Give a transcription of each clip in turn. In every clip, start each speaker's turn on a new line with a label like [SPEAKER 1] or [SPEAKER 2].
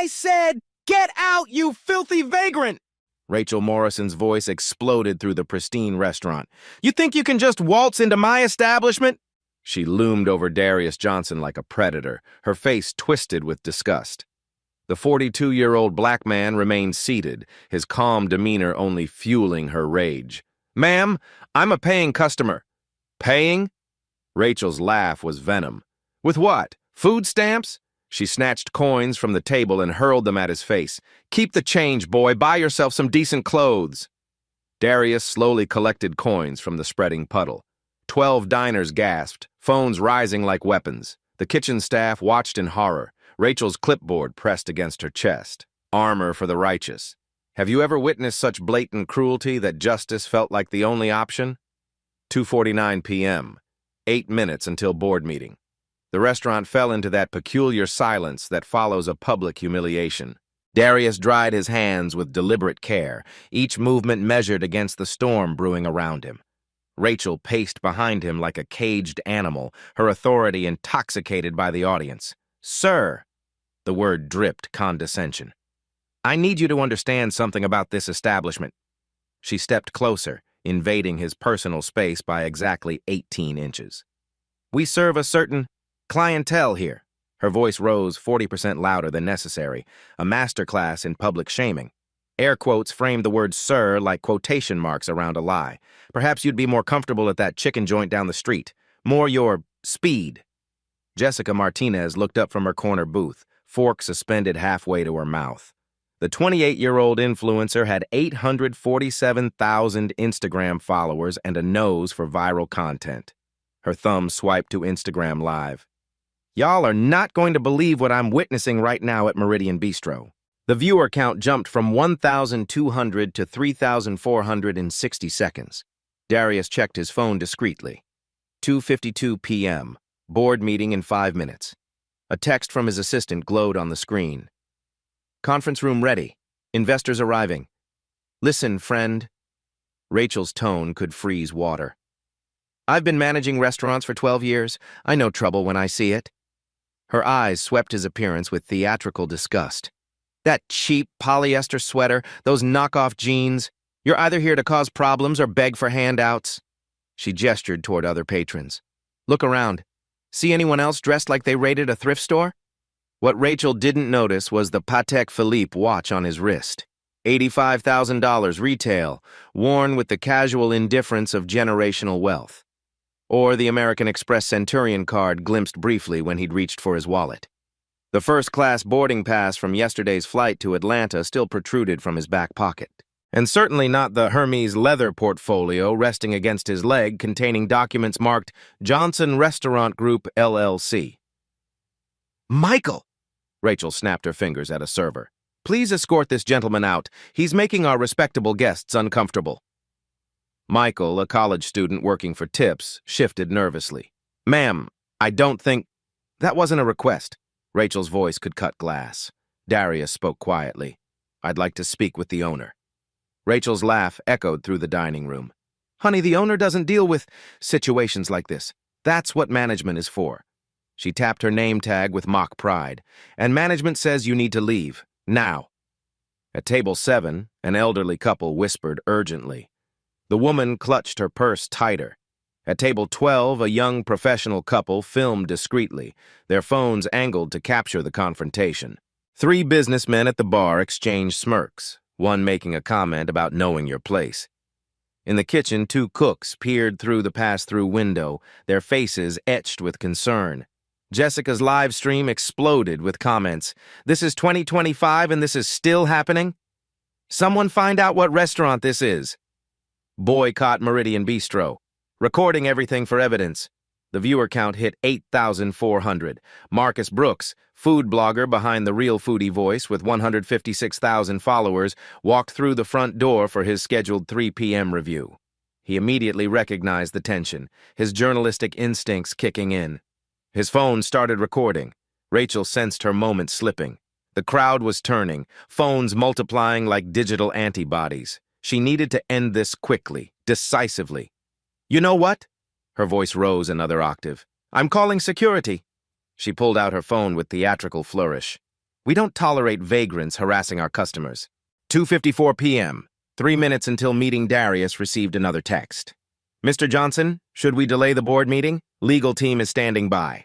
[SPEAKER 1] I said, get out, you filthy vagrant! Rachel Morrison's voice exploded through the pristine restaurant. You think you can just waltz into my establishment? She loomed over Darius Johnson like a predator, her face twisted with disgust. The 42-year-old black man remained seated, his calm demeanor only fueling her rage. Ma'am, I'm a paying customer. Paying? Rachel's laugh was venom. With what? Food stamps? She snatched coins from the table and hurled them at his face. Keep the change, boy. Buy yourself some decent clothes. Darius slowly collected coins from the spreading puddle. 12 diners gasped, phones rising like weapons. The kitchen staff watched in horror. Rachel's clipboard pressed against her chest. Armor for the righteous. Have you ever witnessed such blatant cruelty that justice felt like the only option? 2:49 p.m. 8 minutes until board meeting. The restaurant fell into that peculiar silence that follows a public humiliation. Darius dried his hands with deliberate care, each movement measured against the storm brewing around him. Rachel paced behind him like a caged animal, her authority intoxicated by the audience. Sir, the word dripped condescension. I need you to understand something about this establishment. She stepped closer, invading his personal space by exactly 18 inches. We serve a certain clientele here. Her voice rose 40% louder than necessary, a masterclass in public shaming. Air quotes framed the word sir like quotation marks around a lie. Perhaps you'd be more comfortable at that chicken joint down the street. More your speed. Jessica Martinez looked up from her corner booth, fork suspended halfway to her mouth. The 28-year-old influencer had 847,000 Instagram followers and a nose for viral content. Her thumb swiped to Instagram Live. Y'all are not going to believe what I'm witnessing right now at Meridian Bistro. The viewer count jumped from 1,200 to 3,400 in 60 seconds. Darius checked his phone discreetly. 2:52 p.m. Board meeting in 5 minutes. A text from his assistant glowed on the screen. Conference room ready. Investors arriving. Listen, friend. Rachel's tone could freeze water. I've been managing restaurants for 12 years. I know trouble when I see it. Her eyes swept his appearance with theatrical disgust. That cheap polyester sweater, those knockoff jeans. You're either here to cause problems or beg for handouts. She gestured toward other patrons. Look around. See anyone else dressed like they raided a thrift store? What Rachel didn't notice was the Patek Philippe watch on his wrist. $85,000 retail, worn with the casual indifference of generational wealth. Or the American Express Centurion card glimpsed briefly when he'd reached for his wallet. The first-class boarding pass from yesterday's flight to Atlanta still protruded from his back pocket. And certainly not the Hermes leather portfolio resting against his leg containing documents marked Johnson Restaurant Group, LLC. Michael! Rachel snapped her fingers at a server. Please escort this gentleman out. He's making our respectable guests uncomfortable. Michael, a college student working for tips, shifted nervously. Ma'am, I don't think... That wasn't a request. Rachel's voice could cut glass. Darius spoke quietly. I'd like to speak with the owner. Rachel's laugh echoed through the dining room. Honey, the owner doesn't deal with situations like this. That's what management is for. She tapped her name tag with mock pride. And management says you need to leave. Now. At table 7, an elderly couple whispered urgently. The woman clutched her purse tighter. At table 12, a young professional couple filmed discreetly, their phones angled to capture the confrontation. 3 businessmen at the bar exchanged smirks, one making a comment about knowing your place. In the kitchen, 2 cooks peered through the pass-through window, their faces etched with concern. Jessica's live stream exploded with comments. This is 2025 and this is still happening? Someone find out what restaurant this is. Boycott Meridian Bistro. Recording everything for evidence. The viewer count hit 8,400. Marcus Brooks, food blogger behind the Real Foodie Voice with 156,000 followers, walked through the front door for his scheduled 3 p.m. review. He immediately recognized the tension, his journalistic instincts kicking in. His phone started recording. Rachel sensed her moment slipping. The crowd was turning, phones multiplying like digital antibodies. She needed to end this quickly, decisively. You know what? Her voice rose another octave. I'm calling security. She pulled out her phone with theatrical flourish. We don't tolerate vagrants harassing our customers. 2:54 p.m., 3 minutes until meeting Darius received another text. Mr. Johnson, should we delay the board meeting? Legal team is standing by.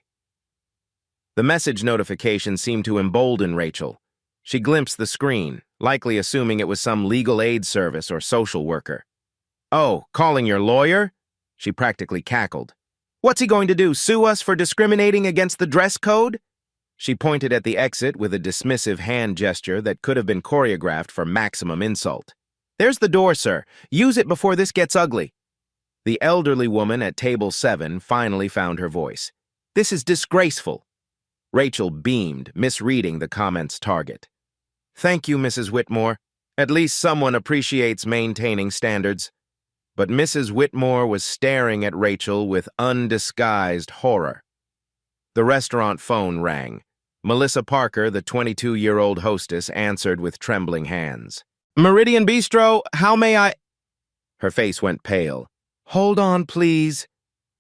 [SPEAKER 1] The message notification seemed to embolden Rachel. She glimpsed the screen, likely assuming it was some legal aid service or social worker. Oh, calling your lawyer? She practically cackled. What's he going to do, sue us for discriminating against the dress code? She pointed at the exit with a dismissive hand gesture that could have been choreographed for maximum insult. There's the door, sir. Use it before this gets ugly. The elderly woman at table 7 finally found her voice. This is disgraceful. Rachel beamed, misreading the comment's target. Thank you, Mrs. Whitmore. At least someone appreciates maintaining standards. But Mrs. Whitmore was staring at Rachel with undisguised horror. The restaurant phone rang. Melissa Parker, the 22-year-old hostess, answered with trembling hands. Meridian Bistro, how may I? Her face went pale. Hold on, please.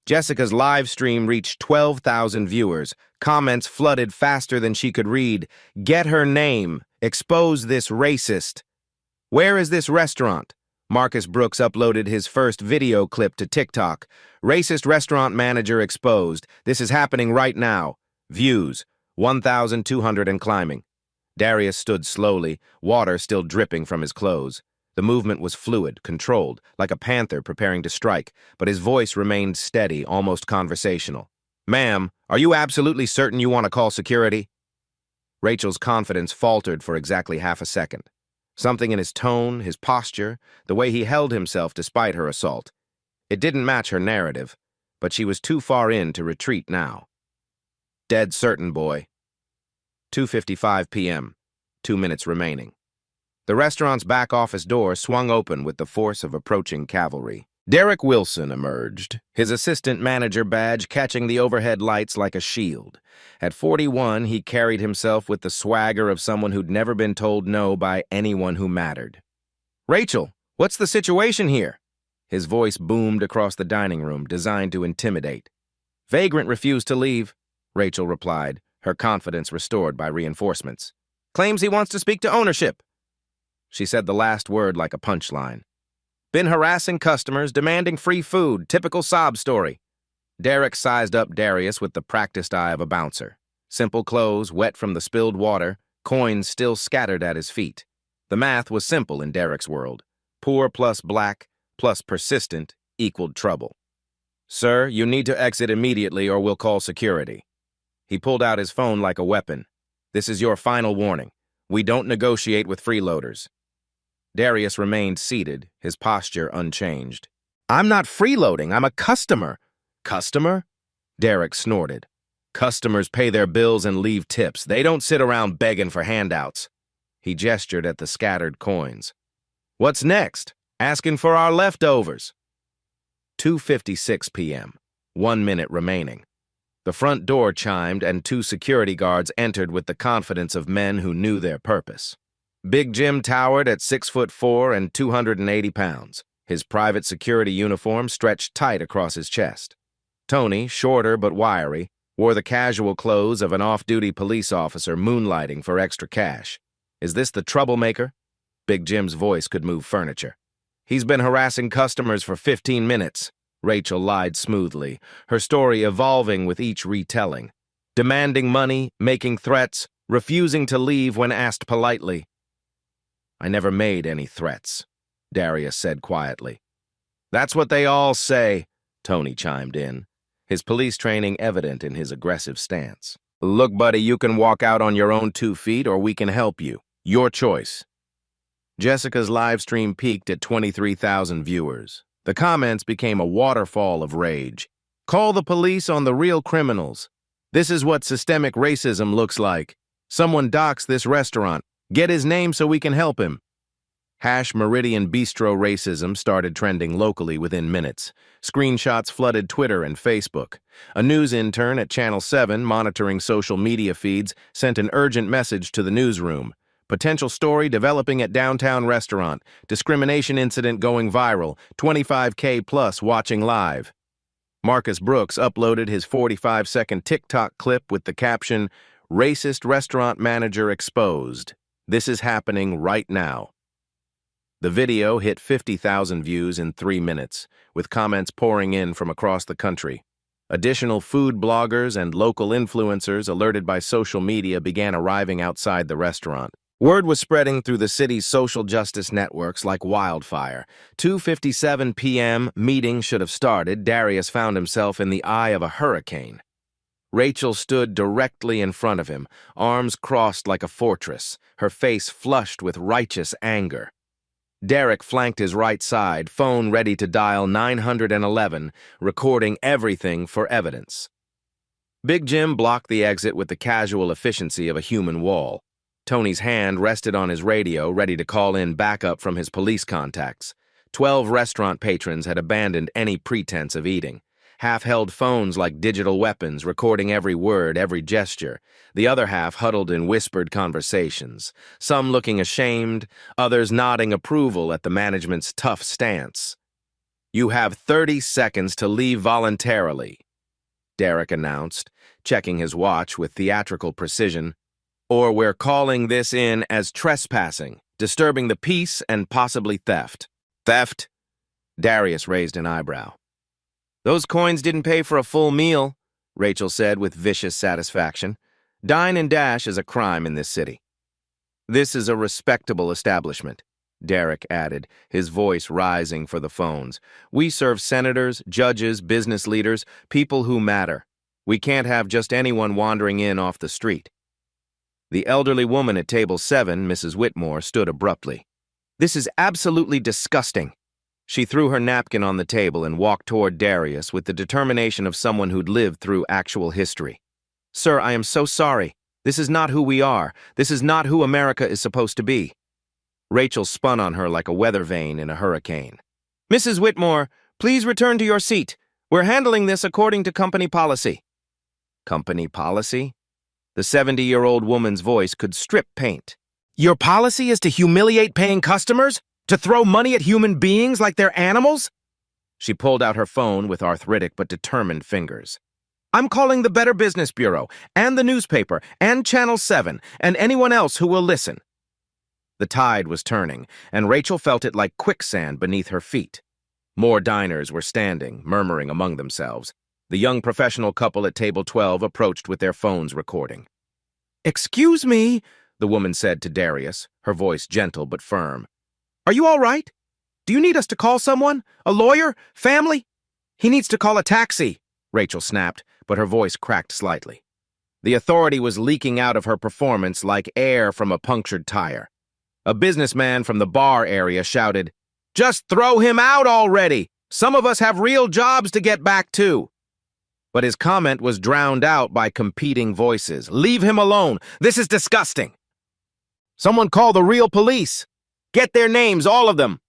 [SPEAKER 1] Jessica's live stream reached 12,000 viewers. Comments flooded faster than she could read. Get her name. Expose this racist. Where is this restaurant? Marcus Brooks uploaded his first video clip to TikTok. Racist restaurant manager exposed. This is happening right now. Views, 1,200 and climbing. Darius stood slowly, water still dripping from his clothes. The movement was fluid, controlled, like a panther preparing to strike, but his voice remained steady, almost conversational. Ma'am, are you absolutely certain you want to call security? Rachel's confidence faltered for exactly half a second. Something in his tone, his posture, the way he held himself despite her assault. It didn't match her narrative, but she was too far in to retreat now. Dead certain, boy. 2:55 p.m., 2 minutes remaining. The restaurant's back office door swung open with the force of approaching cavalry. Derek Wilson emerged, his assistant manager badge catching the overhead lights like a shield. At 41, he carried himself with the swagger of someone who'd never been told no by anyone who mattered. Rachel, what's the situation here? His voice boomed across the dining room, designed to intimidate. Vagrant refused to leave, Rachel replied, her confidence restored by reinforcements. Claims he wants to speak to ownership. She said the last word like a punchline. Been harassing customers, demanding free food, typical sob story. Derek sized up Darius with the practiced eye of a bouncer. Simple clothes, wet from the spilled water, coins still scattered at his feet. The math was simple in Derek's world. Poor plus black plus persistent equaled trouble. Sir, you need to exit immediately or we'll call security. He pulled out his phone like a weapon. This is your final warning. We don't negotiate with freeloaders. Darius remained seated, his posture unchanged. I'm not freeloading, I'm a customer. Customer? Derek snorted. Customers pay their bills and leave tips. They don't sit around begging for handouts. He gestured at the scattered coins. What's next? Asking for our leftovers. 2:56 p.m., 1 minute remaining. The front door chimed and 2 security guards entered with the confidence of men who knew their purpose. Big Jim towered at 6'4" and 280 pounds. His private security uniform stretched tight across his chest. Tony, shorter but wiry, wore the casual clothes of an off-duty police officer moonlighting for extra cash. Is this the troublemaker? Big Jim's voice could move furniture. He's been harassing customers for 15 minutes, Rachel lied smoothly, her story evolving with each retelling. Demanding money, making threats, refusing to leave when asked politely. I never made any threats, Darius said quietly. That's what they all say, Tony chimed in, his police training evident in his aggressive stance. Look, buddy, you can walk out on your own 2 feet or we can help you. Your choice. Jessica's live stream peaked at 23,000 viewers. The comments became a waterfall of rage. Call the police on the real criminals. This is what systemic racism looks like. Someone docks this restaurant. Get his name so we can help him. #Meridian Bistro racism started trending locally within minutes. Screenshots flooded Twitter and Facebook. A news intern at Channel 7 monitoring social media feeds sent an urgent message to the newsroom. Potential story developing at downtown restaurant. Discrimination incident going viral. 25K plus watching live. Marcus Brooks uploaded his 45-second TikTok clip with the caption, Racist restaurant manager exposed. This is happening right now. The video hit 50,000 views in 3 minutes, with comments pouring in from across the country. Additional food bloggers and local influencers alerted by social media began arriving outside the restaurant. Word was spreading through the city's social justice networks like wildfire. 2:57 p.m. meeting should have started. Darius found himself in the eye of a hurricane. Rachel stood directly in front of him, arms crossed like a fortress, her face flushed with righteous anger. Derek flanked his right side, phone ready to dial 911, recording everything for evidence. Big Jim blocked the exit with the casual efficiency of a human wall. Tony's hand rested on his radio, ready to call in backup from his police contacts. 12 restaurant patrons had abandoned any pretense of eating. Half held phones like digital weapons, recording every word, every gesture. The other half huddled in whispered conversations, some looking ashamed, others nodding approval at the management's tough stance. "You have 30 seconds to leave voluntarily," Derek announced, checking his watch with theatrical precision. "Or we're calling this in as trespassing, disturbing the peace, and possibly theft." "Theft?" Darius raised an eyebrow. "Those coins didn't pay for a full meal," Rachel said with vicious satisfaction. "Dine and dash is a crime in this city." "This is a respectable establishment," Derek added, his voice rising for the phones. "We serve senators, judges, business leaders, people who matter. We can't have just anyone wandering in off the street." The elderly woman at table 7, Mrs. Whitmore, stood abruptly. "This is absolutely disgusting." She threw her napkin on the table and walked toward Darius with the determination of someone who'd lived through actual history. "Sir, I am so sorry. This is not who we are. This is not who America is supposed to be." Rachel spun on her like a weather vane in a hurricane. "Mrs. Whitmore, please return to your seat. We're handling this according to company policy." "Company policy?" The 70-year-old woman's voice could strip paint. "Your policy is to humiliate paying customers? To throw money at human beings like they're animals?" She pulled out her phone with arthritic but determined fingers. "I'm calling the Better Business Bureau, and the newspaper, and Channel 7, and anyone else who will listen." The tide was turning, and Rachel felt it like quicksand beneath her feet. More diners were standing, murmuring among themselves. The young professional couple at table 12 approached with their phones recording. "Excuse me," the woman said to Darius, her voice gentle but firm. "Are you all right? Do you need us to call someone? A lawyer? Family?" "He needs to call a taxi," Rachel snapped, but her voice cracked slightly. The authority was leaking out of her performance like air from a punctured tire. A businessman from the bar area shouted, "Just throw him out already! Some of us have real jobs to get back to." But his comment was drowned out by competing voices. "Leave him alone! This is disgusting! Someone call the real police! Get their names, all of them!"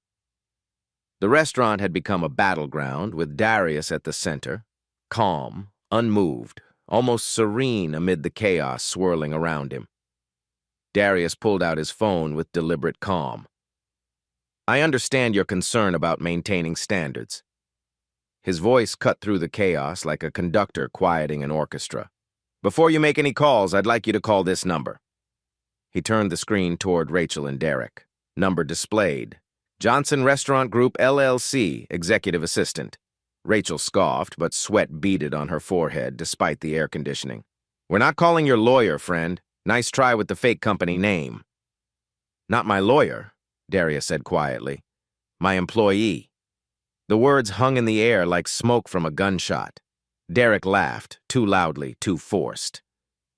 [SPEAKER 1] The restaurant had become a battleground, with Darius at the center, calm, unmoved, almost serene amid the chaos swirling around him. Darius pulled out his phone with deliberate calm. "I understand your concern about maintaining standards." His voice cut through the chaos like a conductor quieting an orchestra. "Before you make any calls, I'd like you to call this number." He turned the screen toward Rachel and Derek. Number displayed. Johnson Restaurant Group, LLC, Executive Assistant. Rachel scoffed, but sweat beaded on her forehead despite the air conditioning. "We're not calling your lawyer, friend. Nice try with the fake company name." "Not my lawyer," Darius said quietly. "My employee." The words hung in the air like smoke from a gunshot. Derek laughed, too loudly, too forced.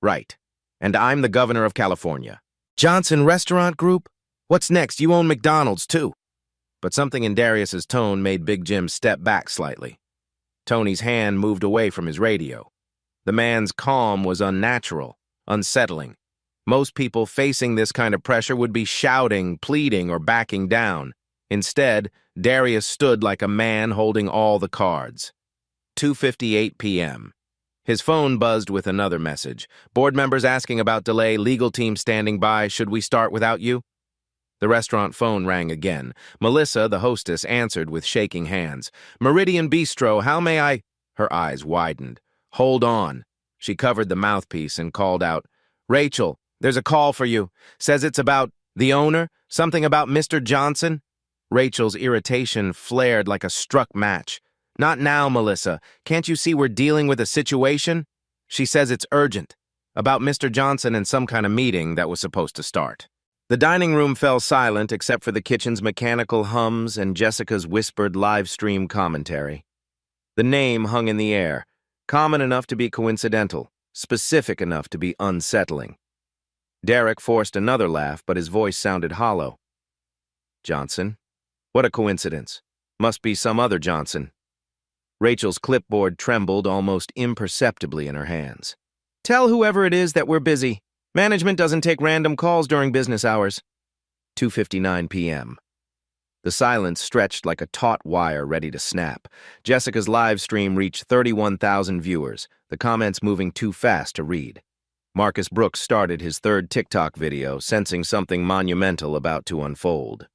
[SPEAKER 1] "Right. And I'm the governor of California." "Johnson Restaurant Group? What's next? You own McDonald's, too." But something in Darius's tone made Big Jim step back slightly. Tony's hand moved away from his radio. The man's calm was unnatural, unsettling. Most people facing this kind of pressure would be shouting, pleading, or backing down. Instead, Darius stood like a man holding all the cards. 2:58 p.m. His phone buzzed with another message. "Board members asking about delay, legal team standing by. Should we start without you?" The restaurant phone rang again. Melissa, the hostess, answered with shaking hands. "Meridian Bistro, how may I—" Her eyes widened. "Hold on." She covered the mouthpiece and called out, Rachel, there's a call for you. Says it's about the owner, something about Mr. Johnson. Rachel's irritation flared like a struck match. Not now, Melissa. Can't you see we're dealing with a situation? She says it's urgent. About Mr. Johnson and some kind of meeting that was supposed to start. The dining room fell silent except for the kitchen's mechanical hums and Jessica's whispered live stream commentary. The name hung in the air, common enough to be coincidental, specific enough to be unsettling. Derek forced another laugh, but his voice sounded hollow. Johnson? What a coincidence. Must be some other Johnson. Rachel's clipboard trembled almost imperceptibly in her hands. Tell whoever it is that we're busy. Management doesn't take random calls during business hours. 2:59 p.m. The silence stretched like a taut wire ready to snap. Jessica's live stream reached 31,000 viewers, the comments moving too fast to read. Marcus Brooks started his third TikTok video, sensing something monumental about to unfold.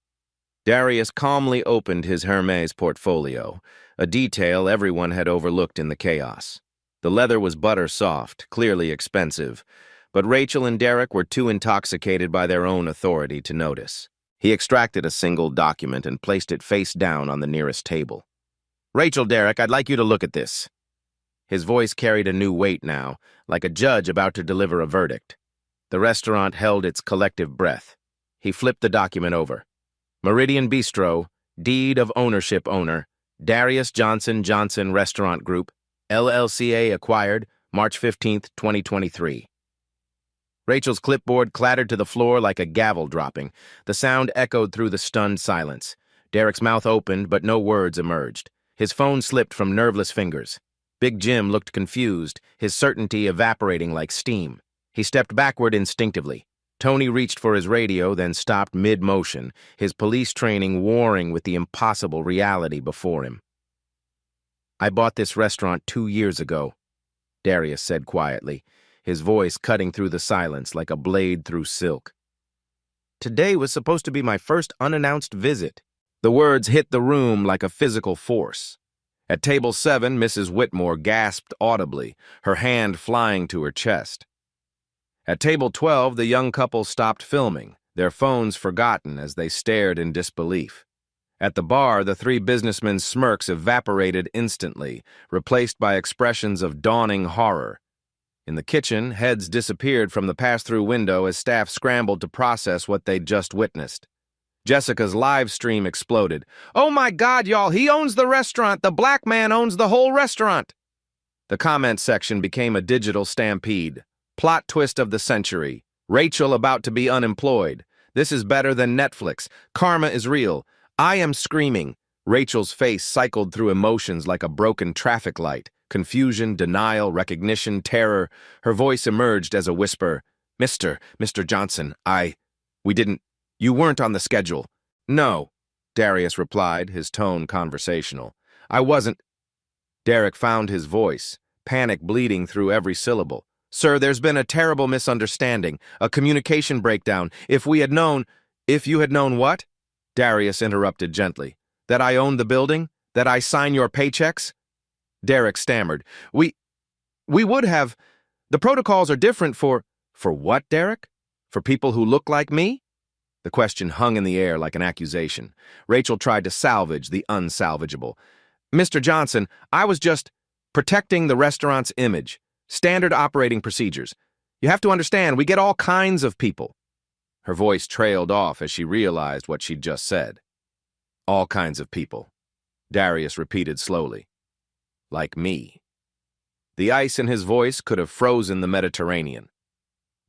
[SPEAKER 1] Darius calmly opened his Hermes portfolio, a detail everyone had overlooked in the chaos. The leather was butter soft, clearly expensive, but Rachel and Derek were too intoxicated by their own authority to notice. He extracted a single document and placed it face down on the nearest table. Rachel, Derek, I'd like you to look at this. His voice carried a new weight now, like a judge about to deliver a verdict. The restaurant held its collective breath. He flipped the document over. Meridian Bistro, Deed of Ownership Owner, Darius Johnson Johnson Restaurant Group, LLCA acquired, March 15, 2023. Rachel's clipboard clattered to the floor like a gavel dropping. The sound echoed through the stunned silence. Derek's mouth opened, but no words emerged. His phone slipped from nerveless fingers. Big Jim looked confused, his certainty evaporating like steam. He stepped backward instinctively. Tony reached for his radio, then stopped mid-motion, his police training warring with the impossible reality before him. I bought this restaurant 2 years ago, Darius said quietly, his voice cutting through the silence like a blade through silk. Today was supposed to be my first unannounced visit. The words hit the room like a physical force. At table 7, Mrs. Whitmore gasped audibly, her hand flying to her chest. At table 12, the young couple stopped filming, their phones forgotten as they stared in disbelief. At the bar, the three businessmen's smirks evaporated instantly, replaced by expressions of dawning horror. In the kitchen, heads disappeared from the pass-through window as staff scrambled to process what they'd just witnessed. Jessica's live stream exploded. Oh my God, y'all, he owns the restaurant! The black man owns the whole restaurant! The comment section became a digital stampede. Plot twist of the century. Rachel about to be unemployed. This is better than Netflix. Karma is real. I am screaming. Rachel's face cycled through emotions like a broken traffic light. Confusion, denial, recognition, terror. Her voice emerged as a whisper. Mr. Johnson, you weren't on the schedule. No, Darius replied, his tone conversational. I wasn't. Derek found his voice, panic bleeding through every syllable. Sir, there's been a terrible misunderstanding, a communication breakdown. If you had known what? Darius interrupted gently. That I own the building? That I sign your paychecks? Derek stammered. We would have. The protocols are different for what, Derek? For people who look like me? The question hung in the air like an accusation. Rachel tried to salvage the unsalvageable. Mr. Johnson, I was just protecting the restaurant's image. Standard operating procedures. You have to understand, we get all kinds of people. Her voice trailed off as she realized what she'd just said. All kinds of people, Darius repeated slowly. Like me. The ice in his voice could have frozen the Mediterranean.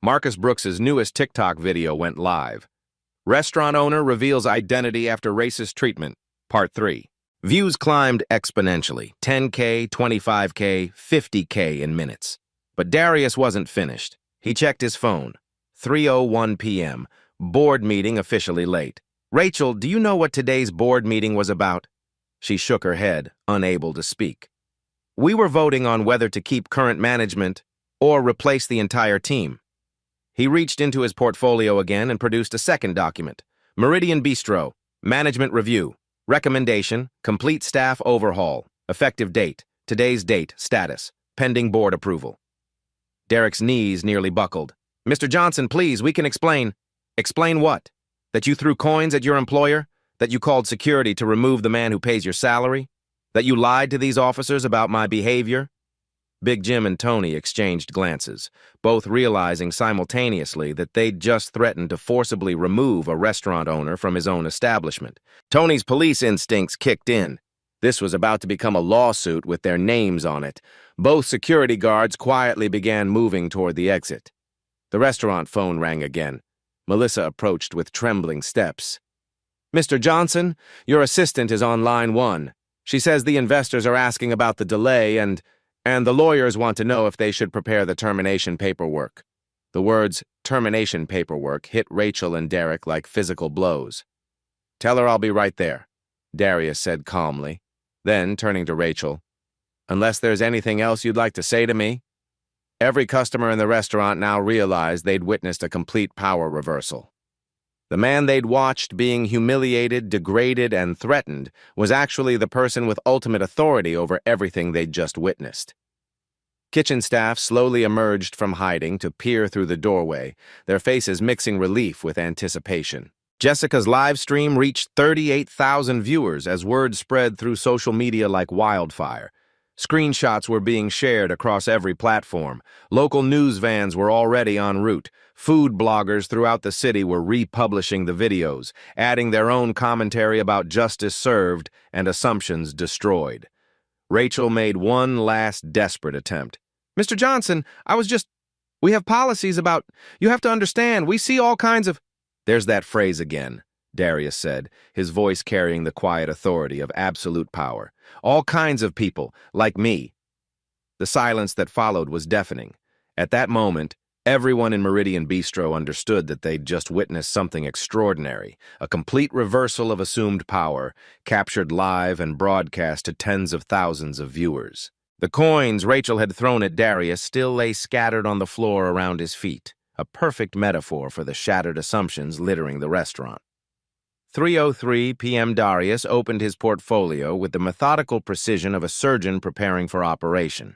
[SPEAKER 1] Marcus Brooks's newest TikTok video went live. Restaurant owner reveals identity after racist treatment, Part 3. Views climbed exponentially, 10K, 25K, 50K in minutes. But Darius wasn't finished. He checked his phone. 3:01 p.m. Board meeting officially late. Rachel, do you know what today's board meeting was about? She shook her head, unable to speak. We were voting on whether to keep current management or replace the entire team. He reached into his portfolio again and produced a second document. Meridian Bistro, Management Review, Recommendation, Complete Staff Overhaul, Effective Date, Today's Date, Status, Pending Board Approval. Derek's knees nearly buckled. Mr. Johnson, please, we can explain. Explain what? That you threw coins at your employer? That you called security to remove the man who pays your salary? That you lied to these officers about my behavior? Big Jim and Tony exchanged glances, both realizing simultaneously that they'd just threatened to forcibly remove a restaurant owner from his own establishment. Tony's police instincts kicked in. This was about to become a lawsuit with their names on it. Both security guards quietly began moving toward the exit. The restaurant phone rang again. Melissa approached with trembling steps. Mr. Johnson, your assistant is on line 1. She says the investors are asking about the delay and the lawyers want to know if they should prepare the termination paperwork. The words termination paperwork hit Rachel and Derek like physical blows. Tell her I'll be right there, Darius said calmly. Then, turning to Rachel, unless there's anything else you'd like to say to me? Every customer in the restaurant now realized they'd witnessed a complete power reversal. The man they'd watched being humiliated, degraded, and threatened was actually the person with ultimate authority over everything they'd just witnessed. Kitchen staff slowly emerged from hiding to peer through the doorway, their faces mixing relief with anticipation. Jessica's live stream reached 38,000 viewers as word spread through social media like wildfire. Screenshots were being shared across every platform. Local news vans were already en route. Food bloggers throughout the city were republishing the videos, adding their own commentary about justice served and assumptions destroyed. Rachel made one last desperate attempt. Mr. Johnson, we have policies about, you have to understand, we see all kinds of... There's that phrase again, Darius said, his voice carrying the quiet authority of absolute power. All kinds of people, like me. The silence that followed was deafening. At that moment, everyone in Meridian Bistro understood that they'd just witnessed something extraordinary, a complete reversal of assumed power, captured live and broadcast to tens of thousands of viewers. The coins Rachel had thrown at Darius still lay scattered on the floor around his feet, a perfect metaphor for the shattered assumptions littering the restaurant. 3:03 p.m. Darius opened his portfolio with the methodical precision of a surgeon preparing for operation.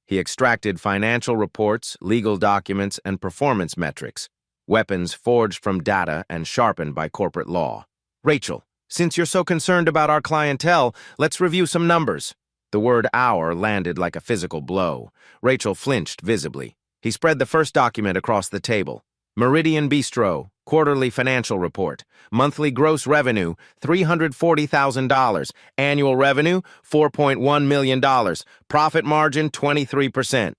[SPEAKER 1] He extracted financial reports, legal documents, and performance metrics, weapons forged from data and sharpened by corporate law. Rachel, since you're so concerned about our clientele, let's review some numbers. The word "our" landed like a physical blow. Rachel flinched visibly. He spread the first document across the table. Meridian Bistro, quarterly financial report. Monthly gross revenue, $340,000. Annual revenue, $4.1 million. Profit margin, 23%.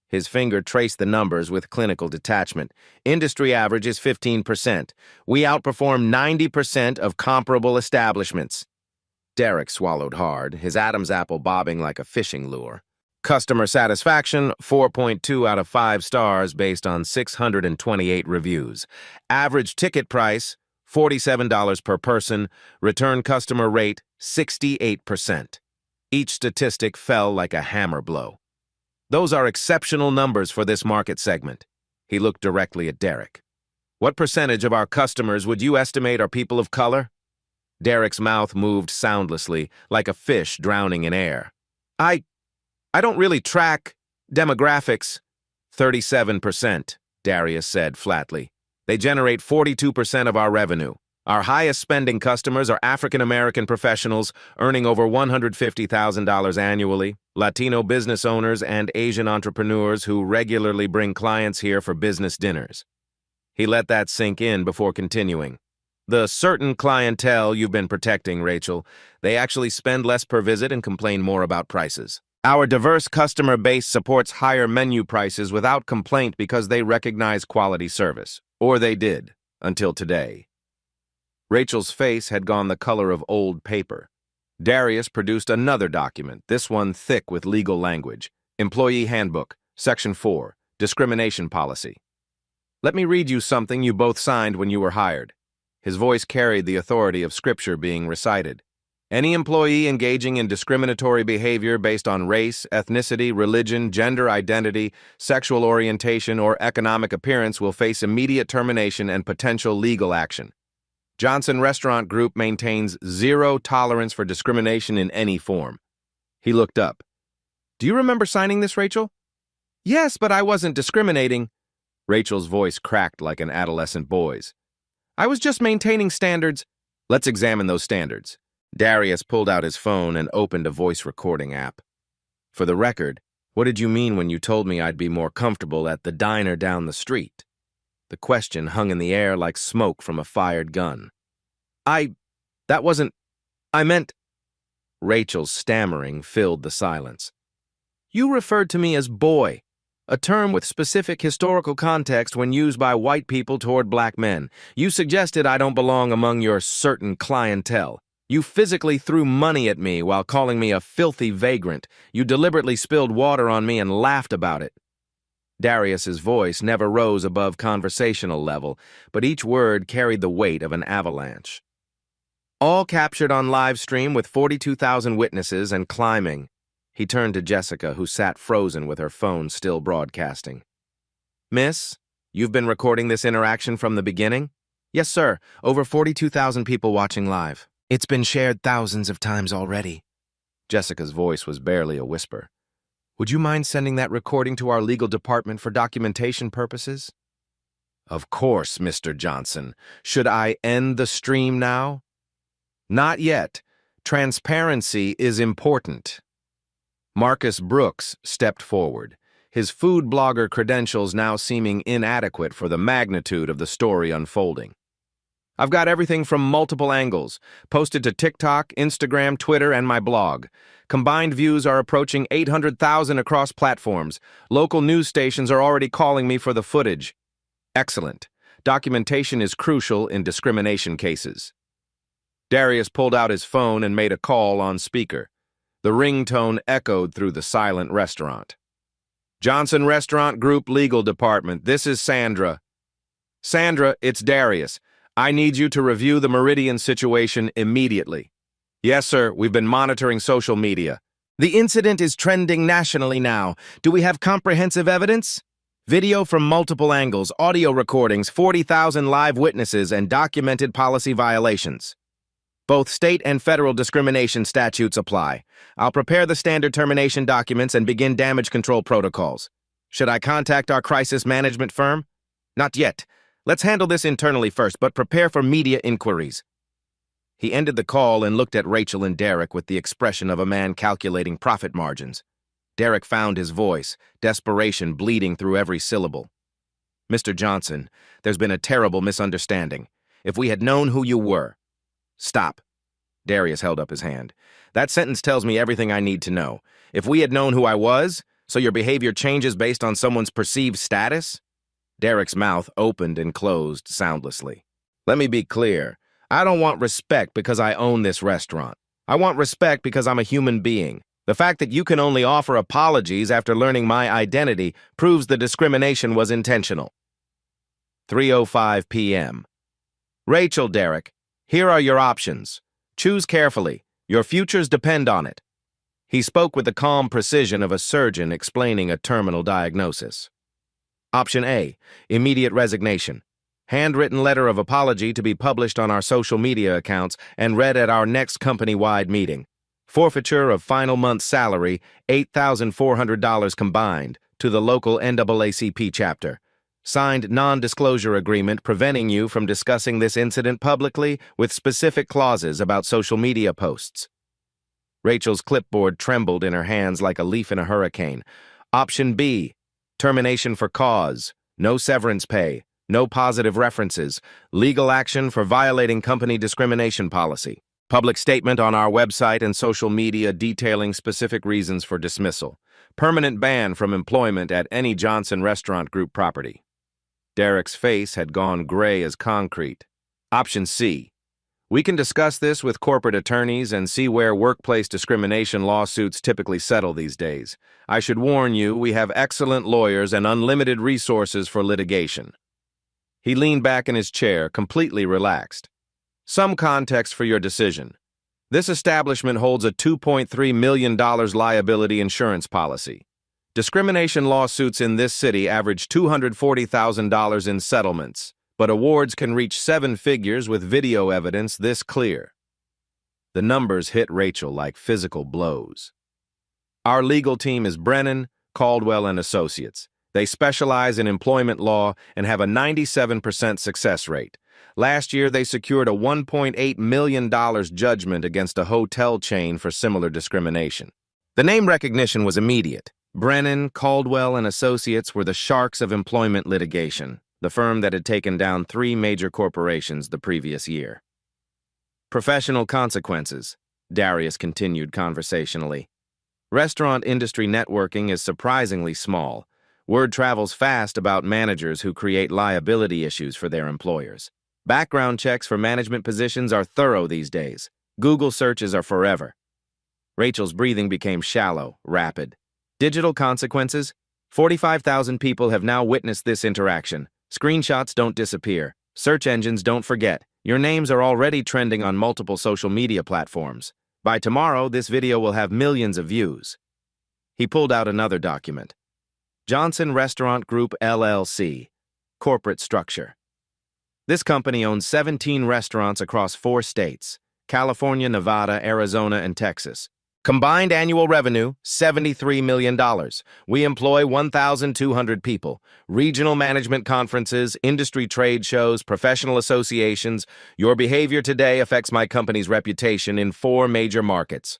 [SPEAKER 1] His finger traced the numbers with clinical detachment. Industry average is 15%. We outperform 90% of comparable establishments. Derek swallowed hard, his Adam's apple bobbing like a fishing lure. Customer satisfaction, 4.2 out of 5 stars based on 628 reviews. Average ticket price, $47 per person. Return customer rate, 68%. Each statistic fell like a hammer blow. Those are exceptional numbers for this market segment. He looked directly at Derek. What percentage of our customers would you estimate are people of color? Derek's mouth moved soundlessly, like a fish drowning in air. I don't really track demographics. 37%, Darius said flatly. They generate 42% of our revenue. Our highest spending customers are African-American professionals earning over $150,000 annually, Latino business owners, and Asian entrepreneurs who regularly bring clients here for business dinners. He let that sink in before continuing. The certain clientele you've been protecting, Rachel, they actually spend less per visit and complain more about prices. Our diverse customer base supports higher menu prices without complaint because they recognize quality service. Or they did, until today. Rachel's face had gone the color of old paper. Darius produced another document, this one thick with legal language. Employee Handbook, Section 4, Discrimination Policy. Let me read you something you both signed when you were hired. His voice carried the authority of scripture being recited. Any employee engaging in discriminatory behavior based on race, ethnicity, religion, gender identity, sexual orientation, or economic appearance will face immediate termination and potential legal action. Johnson Restaurant Group maintains zero tolerance for discrimination in any form. He looked up. Do you remember signing this, Rachel? Yes, but I wasn't discriminating. Rachel's voice cracked like an adolescent boy's. I was just maintaining standards. Let's examine those standards. Darius pulled out his phone and opened a voice recording app. For the record, what did you mean when you told me I'd be more comfortable at the diner down the street? The question hung in the air like smoke from a fired gun. That wasn't, I meant. Rachel's stammering filled the silence. You referred to me as boy, a term with specific historical context when used by white people toward black men. You suggested I don't belong among your certain clientele. You physically threw money at me while calling me a filthy vagrant. You deliberately spilled water on me and laughed about it. Darius's voice never rose above conversational level, but each word carried the weight of an avalanche. All captured on live stream with 42,000 witnesses and climbing. He turned to Jessica, who sat frozen with her phone still broadcasting. Miss, you've been recording this interaction from the beginning? Yes, sir. Over 42,000 people watching live. It's been shared thousands of times already. Jessica's voice was barely a whisper. Would you mind sending that recording to our legal department for documentation purposes? Of course, Mr. Johnson. Should I end the stream now? Not yet. Transparency is important. Marcus Brooks stepped forward, his food blogger credentials now seeming inadequate for the magnitude of the story unfolding. I've got everything from multiple angles, posted to TikTok, Instagram, Twitter, and my blog. Combined views are approaching 800,000 across platforms. Local news stations are already calling me for the footage. Excellent. Documentation is crucial in discrimination cases. Darius pulled out his phone and made a call on speaker. The ringtone echoed through the silent restaurant. Johnson Restaurant Group Legal Department, this is Sandra. Sandra, it's Darius. I need you to review the Meridian situation immediately. Yes, sir, we've been monitoring social media. The incident is trending nationally now. Do we have comprehensive evidence? Video from multiple angles, audio recordings, 40,000 live witnesses, and documented policy violations. Both state and federal discrimination statutes apply. I'll prepare the standard termination documents and begin damage control protocols. Should I contact our crisis management firm? Not yet. Let's handle this internally first, but prepare for media inquiries. He ended the call and looked at Rachel and Derek with the expression of a man calculating profit margins. Derek found his voice, desperation bleeding through every syllable. Mr. Johnson, there's been a terrible misunderstanding. If we had known who you were... Stop. Darius held up his hand. That sentence tells me everything I need to know. If we had known who I was, so your behavior changes based on someone's perceived status? Derek's mouth opened and closed soundlessly. Let me be clear. I don't want respect because I own this restaurant. I want respect because I'm a human being. The fact that you can only offer apologies after learning my identity proves the discrimination was intentional. 3:05 p.m. Rachel, Derek, here are your options. Choose carefully. Your futures depend on it. He spoke with the calm precision of a surgeon explaining a terminal diagnosis. Option A, immediate resignation. Handwritten letter of apology to be published on our social media accounts and read at our next company-wide meeting. Forfeiture of final month's salary, $8,400 combined, to the local NAACP chapter. Signed non-disclosure agreement preventing you from discussing this incident publicly with specific clauses about social media posts. Rachel's clipboard trembled in her hands like a leaf in a hurricane. Option B, termination for cause, no severance pay, no positive references, legal action for violating company discrimination policy. Public statement on our website and social media detailing specific reasons for dismissal. Permanent ban from employment at any Johnson Restaurant Group property. Derek's face had gone gray as concrete. Option C. We can discuss this with corporate attorneys and see where workplace discrimination lawsuits typically settle these days. I should warn you, we have excellent lawyers and unlimited resources for litigation. He leaned back in his chair, completely relaxed. Some context for your decision. This establishment holds a $2.3 million liability insurance policy. Discrimination lawsuits in this city average $240,000 in settlements, but awards can reach 7 figures with video evidence this clear. The numbers hit Rachel like physical blows. Our legal team is Brennan, Caldwell & Associates, They specialize in employment law and have a 97% success rate. Last year, they secured a $1.8 million judgment against a hotel chain for similar discrimination. The name recognition was immediate. Brennan, Caldwell, and Associates were the sharks of employment litigation, the firm that had taken down 3 major corporations the previous year. Professional consequences, Darius continued conversationally. Restaurant industry networking is surprisingly small. Word travels fast about managers who create liability issues for their employers. Background checks for management positions are thorough these days. Google searches are forever. Rachel's breathing became shallow, rapid. Digital consequences? 45,000 people have now witnessed this interaction. Screenshots don't disappear. Search engines don't forget. Your names are already trending on multiple social media platforms. By tomorrow, this video will have millions of views. He pulled out another document. Johnson Restaurant Group, LLC. Corporate structure. This company owns 17 restaurants across 4 states: California, Nevada, Arizona, and Texas. Combined annual revenue, $73 million. We employ 1,200 people. Regional management conferences, industry trade shows, professional associations. Your behavior today affects my company's reputation in 4 major markets.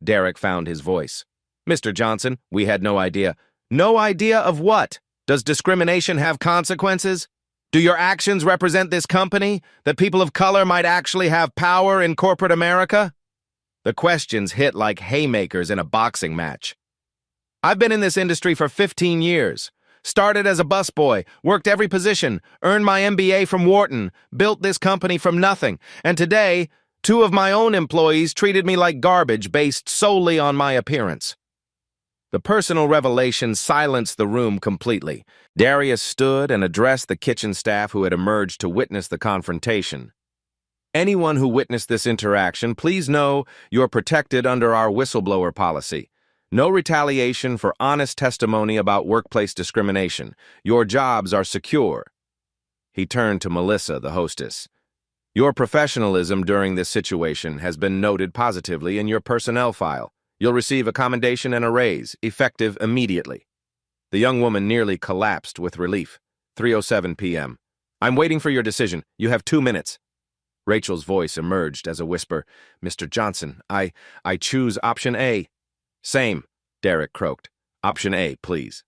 [SPEAKER 1] Derek found his voice. Mr. Johnson, we had no idea. No idea of what? Does discrimination have consequences? Do your actions represent this company? That people of color might actually have power in corporate America? The questions hit like haymakers in a boxing match. I've been in this industry for 15 years. Started as a busboy, worked every position, earned my MBA from Wharton, built this company from nothing, and today, 2 of my own employees treated me like garbage based solely on my appearance. The personal revelation silenced the room completely. Darius stood and addressed the kitchen staff who had emerged to witness the confrontation. Anyone who witnessed this interaction, please know you're protected under our whistleblower policy. No retaliation for honest testimony about workplace discrimination. Your jobs are secure. He turned to Melissa, the hostess. Your professionalism during this situation has been noted positively in your personnel file. You'll receive a commendation and a raise, effective immediately. The young woman nearly collapsed with relief. 3:07 p.m. I'm waiting for your decision. You have 2 minutes. Rachel's voice emerged as a whisper. Mr. Johnson, I choose option A. Same, Derek croaked. Option A, please.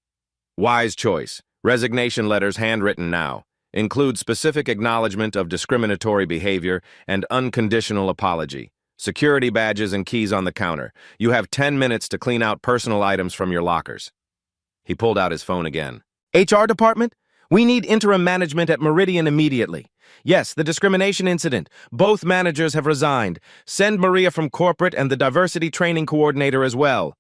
[SPEAKER 1] Wise choice. Resignation letters handwritten now. Include specific acknowledgement of discriminatory behavior and unconditional apology. Security badges and keys on the counter. You have 10 minutes to clean out personal items from your lockers. He pulled out his phone again. HR department? We need interim management at Meridian immediately. Yes, the discrimination incident. Both managers have resigned. Send Maria from corporate and the diversity training coordinator as well.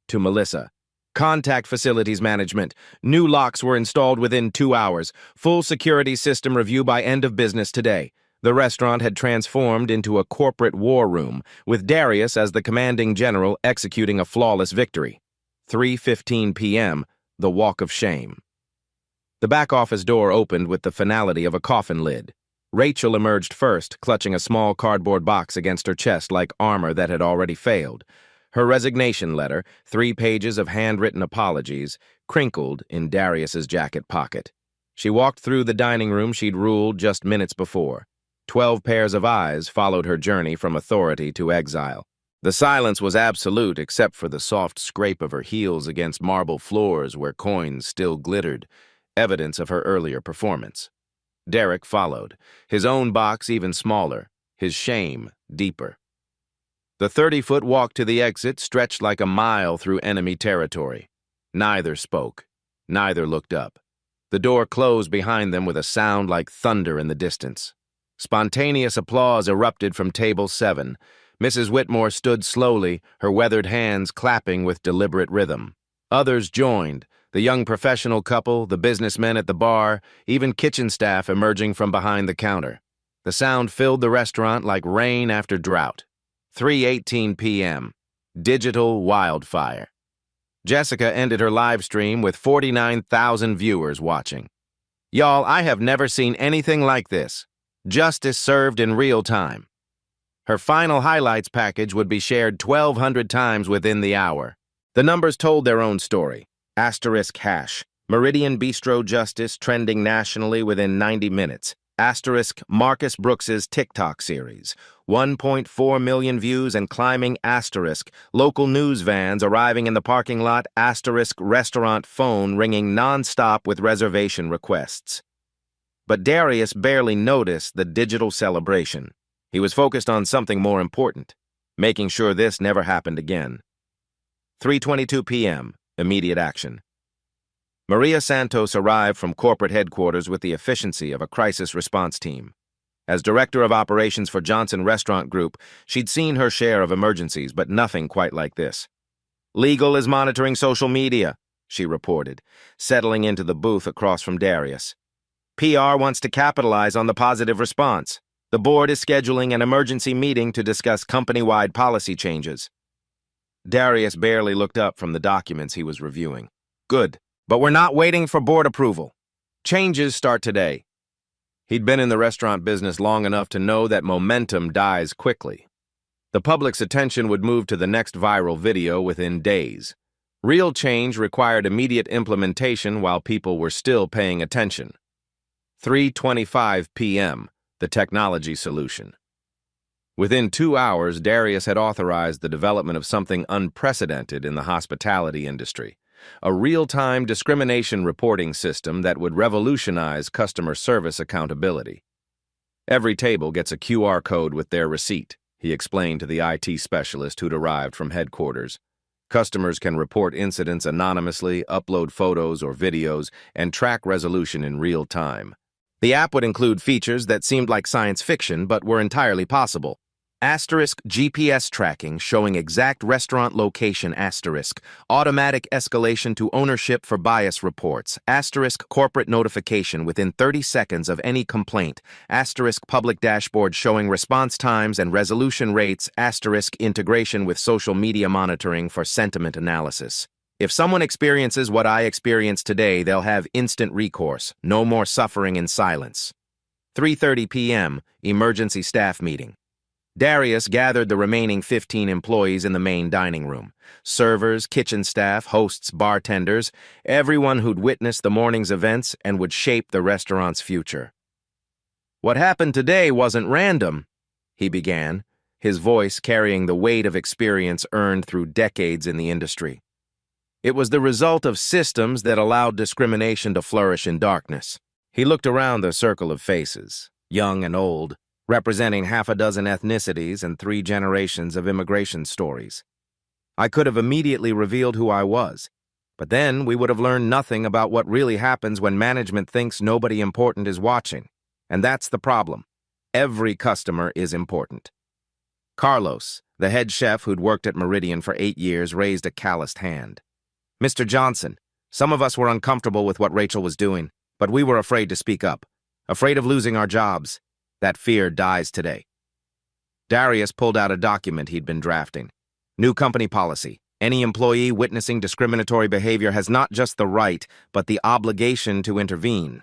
[SPEAKER 1] To Melissa. Contact facilities management. New locks were installed within 2 hours. Full security system review by end of business today. The restaurant had transformed into a corporate war room, with Darius as the commanding general executing a flawless victory. 3:15 p.m., the walk of shame. The back office door opened with the finality of a coffin lid. Rachel emerged first, clutching a small cardboard box against her chest like armor that had already failed. Her resignation letter, 3 pages of handwritten apologies, crinkled in Darius's jacket pocket. She walked through the dining room she'd ruled just minutes before. 12 pairs of eyes followed her journey from authority to exile. The silence was absolute except for the soft scrape of her heels against marble floors where coins still glittered, evidence of her earlier performance. Derek followed, his own box even smaller, his shame deeper. The 30-foot walk to the exit stretched like a mile through enemy territory. Neither spoke. Neither looked up. The door closed behind them with a sound like thunder in the distance. Spontaneous applause erupted from table 7. Mrs. Whitmore stood slowly, her weathered hands clapping with deliberate rhythm. Others joined, the young professional couple, the businessmen at the bar, even kitchen staff emerging from behind the counter. The sound filled the restaurant like rain after drought. 3:18 p.m. Digital wildfire. Jessica ended her live stream with 49,000 viewers watching. Y'all, I have never seen anything like this. Justice served in real time. Her final highlights package would be shared 1,200 times within the hour. The numbers told their own story. *## Meridian Bistro Justice trending nationally within 90 minutes. Asterisk Marcus Brooks's TikTok series. 1.4 million views and climbing. Asterisk local news vans arriving in the parking lot. Asterisk restaurant phone ringing nonstop with reservation requests. But Darius barely noticed the digital celebration. He was focused on something more important, making sure this never happened again. 3:22 p.m. Immediate action. Maria Santos arrived from corporate headquarters with the efficiency of a crisis response team. As director of operations for Johnson Restaurant Group, she'd seen her share of emergencies, but nothing quite like this. "Legal is monitoring social media," she reported, settling into the booth across from Darius. "PR wants to capitalize on the positive response. The board is scheduling an emergency meeting to discuss company-wide policy changes." Darius barely looked up from the documents he was reviewing. "Good. But we're not waiting for board approval. Changes start today." He'd been in the restaurant business long enough to know that momentum dies quickly. The public's attention would move to the next viral video within days. Real change required immediate implementation while people were still paying attention. 3:25 p.m., the technology solution. Within 2 hours, Darius had authorized the development of something unprecedented in the hospitality industry. A real-time discrimination reporting system that would revolutionize customer service accountability. "Every table gets a QR code with their receipt," he explained to the IT specialist who'd arrived from headquarters. "Customers can report incidents anonymously, upload photos or videos, and track resolution in real time." The app would include features that seemed like science fiction but were entirely possible. Asterisk GPS tracking showing exact restaurant location. Asterisk automatic escalation to ownership for bias reports. Asterisk corporate notification within 30 seconds of any complaint. Asterisk public dashboard showing response times and resolution rates. Asterisk integration with social media monitoring for sentiment analysis. If someone experiences what I experienced today, they'll have instant recourse. No more suffering in silence. 3:30 p.m. Emergency staff meeting. Darius gathered the remaining 15 employees in the main dining room. Servers, kitchen staff, hosts, bartenders, everyone who'd witnessed the morning's events and would shape the restaurant's future. "What happened today wasn't random," he began, his voice carrying the weight of experience earned through decades in the industry. "It was the result of systems that allowed discrimination to flourish in darkness." He looked around the circle of faces, young and old, representing half a dozen ethnicities and 3 generations of immigration stories. "I could have immediately revealed who I was, but then we would have learned nothing about what really happens when management thinks nobody important is watching. And that's the problem. Every customer is important." Carlos, the head chef who'd worked at Meridian for 8 years, raised a calloused hand. "Mr. Johnson, some of us were uncomfortable with what Rachel was doing, but we were afraid to speak up, afraid of losing our jobs. That fear dies today." Darius pulled out a document he'd been drafting. "New company policy. Any employee witnessing discriminatory behavior has not just the right, but the obligation to intervene.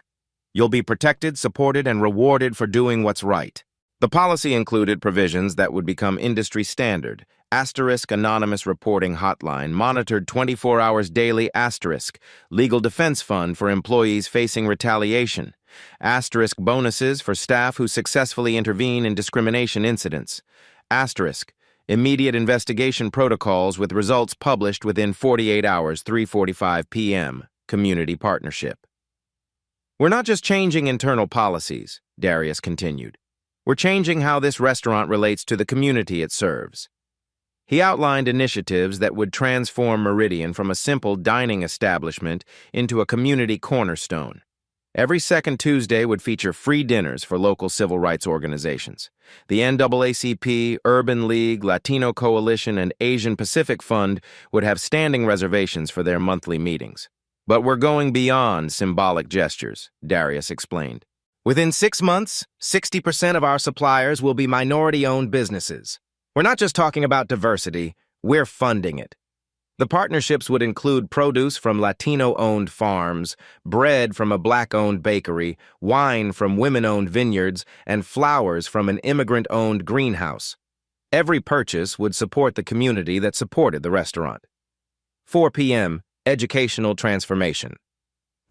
[SPEAKER 1] You'll be protected, supported, and rewarded for doing what's right." The policy included provisions that would become industry standard. Asterisk anonymous reporting hotline, monitored 24 hours daily. Asterisk legal defense fund for employees facing retaliation. Asterisk bonuses for staff who successfully intervene in discrimination incidents. Asterisk immediate investigation protocols with results published within 48 hours. 3:45 p.m. Community partnership. "We're not just changing internal policies," Darius continued. "We're changing how this restaurant relates to the community it serves." He outlined initiatives that would transform Meridian from a simple dining establishment into a community cornerstone. Every second Tuesday would feature free dinners for local civil rights organizations. The NAACP, Urban League, Latino Coalition, and Asian Pacific Fund would have standing reservations for their monthly meetings. "But we're going beyond symbolic gestures," Darius explained. "Within 6 months, 60% of our suppliers will be minority-owned businesses. We're not just talking about diversity, we're funding it. The partnerships would include produce from Latino-owned farms, bread from a Black-owned bakery, wine from women-owned vineyards, and flowers from an immigrant-owned greenhouse. Every purchase would support the community that supported the restaurant." 4 p.m. Educational transformation.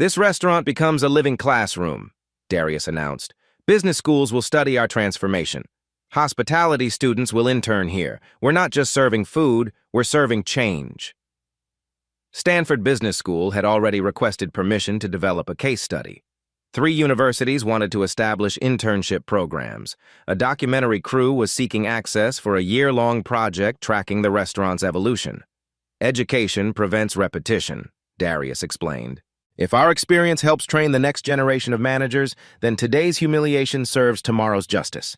[SPEAKER 1] This restaurant becomes a living classroom, Darius announced. Business schools will study our transformation. Hospitality students will intern here. We're not just serving food, we're serving change. Stanford Business School had already requested permission to develop a case study. 3 universities wanted to establish internship programs. A documentary crew was seeking access for a year-long project tracking the restaurant's evolution. Education prevents repetition, Darius explained. If our experience helps train the next generation of managers, then today's humiliation serves tomorrow's justice.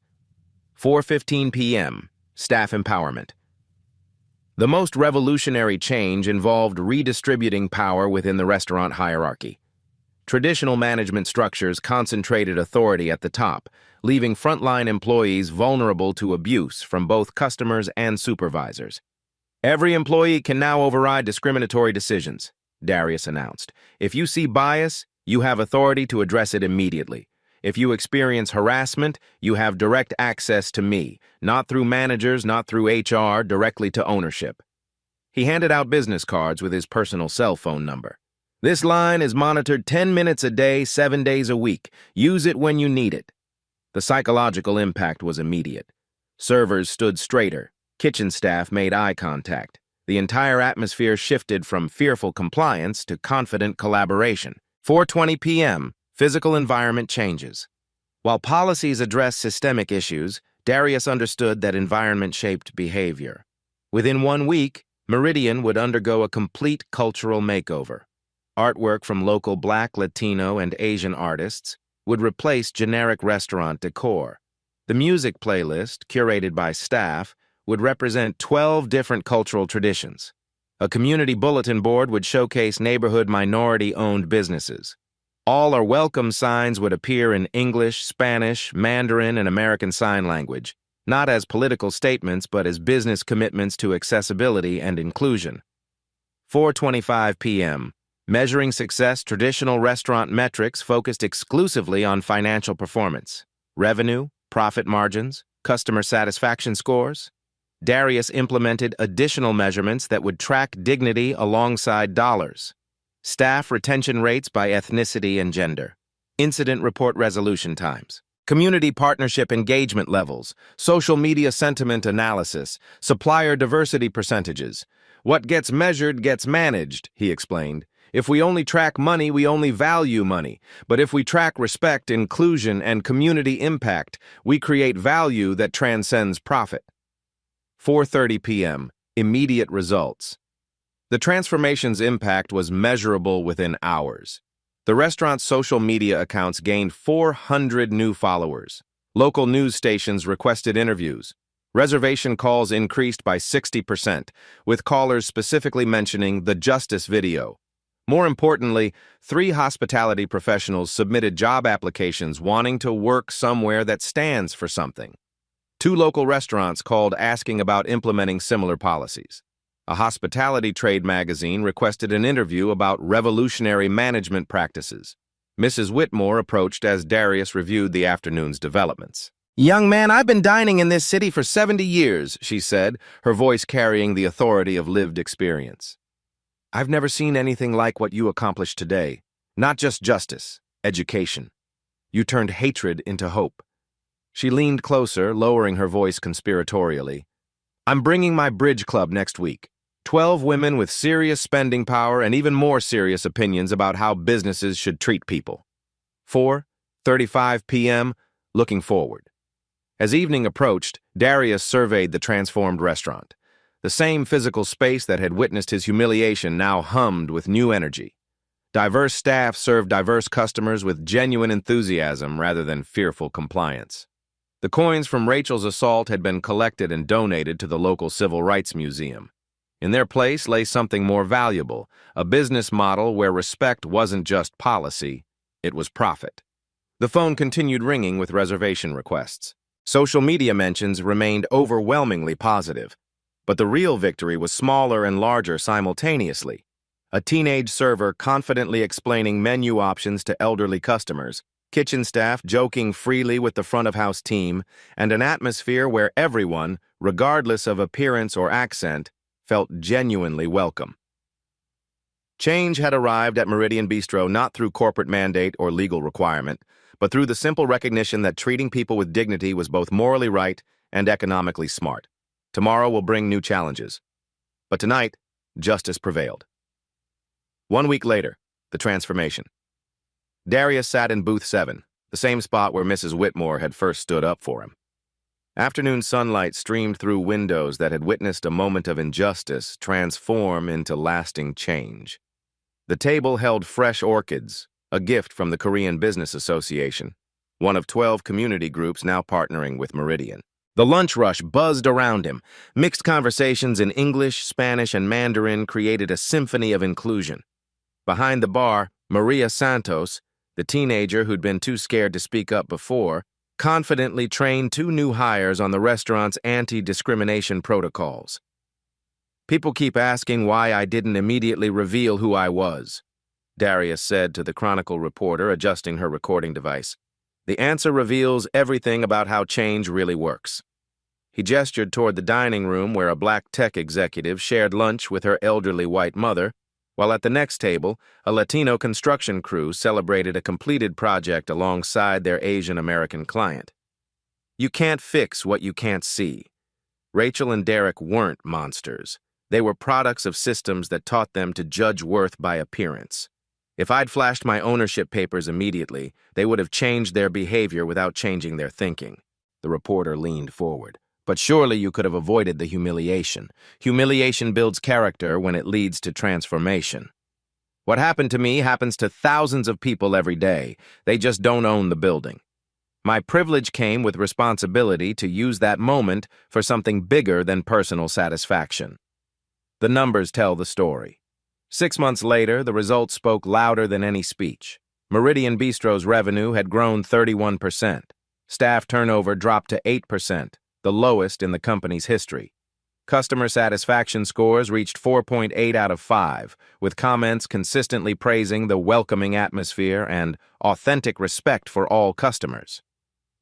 [SPEAKER 1] 4:15 p.m. Staff Empowerment. The most revolutionary change involved redistributing power within the restaurant hierarchy. Traditional management structures concentrated authority at the top, leaving frontline employees vulnerable to abuse from both customers and supervisors. Every employee can now override discriminatory decisions, Darius announced. If you see bias, you have authority to address it immediately. If you experience harassment, you have direct access to me, not through managers, not through HR, directly to ownership. He handed out business cards with his personal cell phone number. This line is monitored 10 minutes a day, 7 days a week. Use it when you need it. The psychological impact was immediate. Servers stood straighter. Kitchen staff made eye contact. The entire atmosphere shifted from fearful compliance to confident collaboration. 4:20 p.m. Physical environment changes. While policies address systemic issues, Darius understood that environment shaped behavior. Within 1 week, Meridian would undergo a complete cultural makeover. Artwork from local Black, Latino, and Asian artists would replace generic restaurant decor. The music playlist, curated by staff, would represent 12 different cultural traditions. A community bulletin board would showcase neighborhood minority-owned businesses. All are welcome signs would appear in English, Spanish, Mandarin, and American Sign Language, not as political statements but as business commitments to accessibility and inclusion. 4:25 p.m. Measuring success, traditional restaurant metrics focused exclusively on financial performance. Revenue, profit margins, customer satisfaction scores. Darius implemented additional measurements that would track dignity alongside dollars. Staff retention rates by ethnicity and gender. Incident report resolution times. Community partnership engagement levels. Social media sentiment analysis. Supplier diversity percentages. What gets measured gets managed, he explained. If we only track money, we only value money. But if we track respect, inclusion, and community impact, we create value that transcends profit. 4:30 p.m. Immediate results. The transformation's impact was measurable within hours. The restaurant's social media accounts gained 400 new followers. Local news stations requested interviews. Reservation calls increased by 60%, with callers specifically mentioning the Justice video. More importantly, 3 hospitality professionals submitted job applications wanting to work somewhere that stands for something. 2 local restaurants called asking about implementing similar policies. A hospitality trade magazine requested an interview about revolutionary management practices. Mrs. Whitmore approached as Darius reviewed the afternoon's developments. "Young man, I've been dining in this city for 70 years, she said, her voice carrying the authority of lived experience. I've never seen anything like what you accomplished today. Not just justice, education. You turned hatred into hope." She leaned closer, lowering her voice conspiratorially. "I'm bringing my bridge club next week. 12 women with serious spending power and even more serious opinions about how businesses should treat people." 4:35 p.m. Looking forward. As evening approached, Darius surveyed the transformed restaurant. The same physical space that had witnessed his humiliation now hummed with new energy. Diverse staff served diverse customers with genuine enthusiasm rather than fearful compliance. The coins from Rachel's assault had been collected and donated to the local Civil Rights Museum. In their place lay something more valuable, a business model where respect wasn't just policy, it was profit. The phone continued ringing with reservation requests. Social media mentions remained overwhelmingly positive, but the real victory was smaller and larger simultaneously. A teenage server confidently explaining menu options to elderly customers, kitchen staff joking freely with the front-of-house team, and an atmosphere where everyone, regardless of appearance or accent, felt genuinely welcome. Change had arrived at Meridian Bistro not through corporate mandate or legal requirement, but through the simple recognition that treating people with dignity was both morally right and economically smart. Tomorrow will bring new challenges. But tonight, justice prevailed. 1 week later, the transformation. Darius sat in booth 7, the same spot where Mrs. Whitmore had first stood up for him. Afternoon sunlight streamed through windows that had witnessed a moment of injustice transform into lasting change. The table held fresh orchids, a gift from the Korean Business Association, one of 12 community groups now partnering with Meridian. The lunch rush buzzed around him. Mixed conversations in English, Spanish, and Mandarin created a symphony of inclusion. Behind the bar, Maria Santos, the teenager who'd been too scared to speak up before, confidently trained 2 new hires on the restaurant's anti-discrimination protocols. "People keep asking why I didn't immediately reveal who I was," Darius said to the Chronicle reporter, adjusting her recording device. "The answer reveals everything about how change really works." He gestured toward the dining room where a black tech executive shared lunch with her elderly white mother, while at the next table, a Latino construction crew celebrated a completed project alongside their Asian American client. You can't fix what you can't see. Rachel and Derek weren't monsters. They were products of systems that taught them to judge worth by appearance. If I'd flashed my ownership papers immediately, they would have changed their behavior without changing their thinking. The reporter leaned forward. But surely you could have avoided the humiliation. Humiliation builds character when it leads to transformation. What happened to me happens to thousands of people every day. They just don't own the building. My privilege came with responsibility to use that moment for something bigger than personal satisfaction. The numbers tell the story. 6 months later, the results spoke louder than any speech. Meridian Bistro's revenue had grown 31%. Staff turnover dropped to 8%, the lowest in the company's history. Customer satisfaction scores reached 4.8 out of 5, with comments consistently praising the welcoming atmosphere and authentic respect for all customers.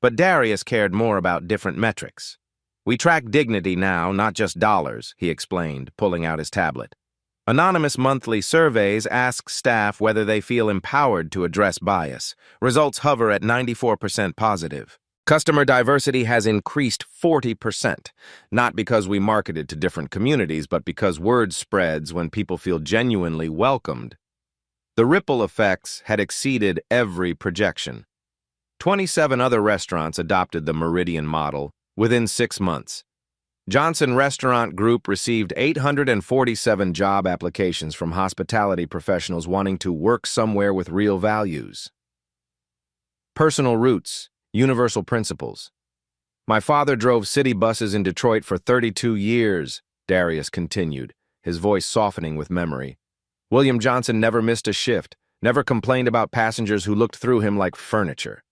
[SPEAKER 1] But Darius cared more about different metrics. "We track dignity now, not just dollars," he explained, pulling out his tablet. Anonymous monthly surveys ask staff whether they feel empowered to address bias. Results hover at 94% positive. Customer diversity has increased 40%, not because we marketed to different communities, but because word spreads when people feel genuinely welcomed. The ripple effects had exceeded every projection. 27 other restaurants adopted the Meridian model within 6 months. Johnson Restaurant Group received 847 job applications from hospitality professionals wanting to work somewhere with real values. Personal roots, universal principles. "My father drove city buses in Detroit for 32 years, Darius continued, his voice softening with memory. William Johnson never missed a shift, never complained about passengers who looked through him like furniture.